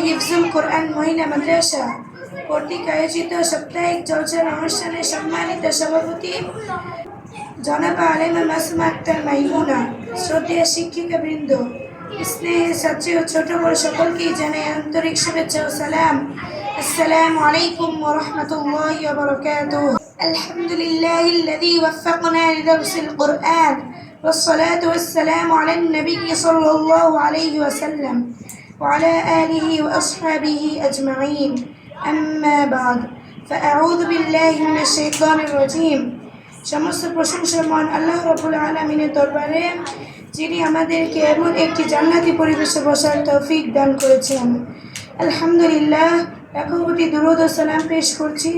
হিফজুল কোরআন মহিলা মাদ্রাসা কর্তৃক আয়োজিত সাপ্তাহিক জলসার অনুষ্ঠানে সম্মানিত সভাপতি জনাব আলেমা মাসুমা আক্তার মাইমুনা, শ্রদ্ধেয় শিক্ষিকাবৃন্দ, স্নেহের ছাত্রী ও ছোট বড় সকলকেই জানাই আন্তরিক শুভেচ্ছা ও সালাম। আসসালামু আলাইকুম ওয়া রাহমাতুল্লাহি ওয়া বারাকাতুহু। আলহামদুলিল্লাহিল্লাযী ওয়াফফাকনা লিদারসিল কুরআন ওয়াসসালাতু ওয়াসসালামু আলান নবী সাল্লাল্লাহু আলাইহি ওয়াসাল্লাম ওয়া আলা আলিহি ওয়া আসহাবিহি আজমাইন। আম্মা বা'দ, ফাআউযু বিল্লাহি মিনাশ শাইতানির রাজীম। সমস্ত প্রশংসা মহান আল্লাহ রাব্বুল আলামিনের দরবারে, যিনি আমাদেরকে এমন একটি জান্নাতি পরিবেশে বসার তৌফিক দান করেছেন। আলহামদুলিল্লাহ, একটি দুরূদ ও সালাম পেশ করছি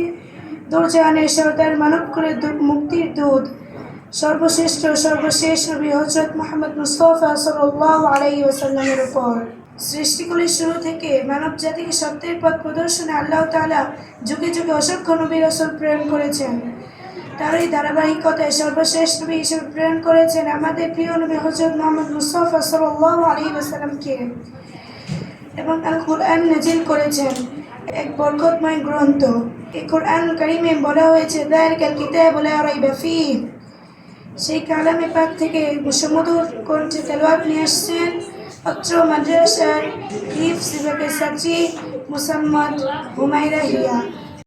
দোজাহানের সরদার মানবকুলের মুক্তির দূত সর্বশ্রেষ্ঠ সর্বশেষ নবী হযরত মুহাম্মদ মুস্তাফা সাল্লাল্লাহু আলাইহি ওয়াসাল্লামের উপর। সৃষ্টিকুলের শুরু থেকে মানব জাতিকে সত্যের পথ প্রদর্শনে আল্লাহ তাআলা যুগে যুগে অসংখ্য নবী রাসূল প্রেরণ করেছেন। তারই ধারাবাহিকতায় সর্বশেষ নবী হিসেবে প্রেরণ করেছেন আমাদের প্রিয় নবী হযরত মুহাম্মদ মুস্তাফা সাল্লাল্লাহু আলাইহি ওয়াসাল্লামকে, এবং আল কুরআন নাজিল করেছেন, এক বরকতময় গ্রন্থ। এই কুরআন কারীমে বলা হয়েছে যালিকাল কিতাবু লা রাইবা ফীহ। সেই কালামে পাক থেকে সুমধুর কণ্ঠে তেলাওয়াত নিয়ে আসছেন অত্র মাদ্রাসার হিফজ বিভাগের ছাত্রী মুসাম্মদ হুমায়রা হিয়া।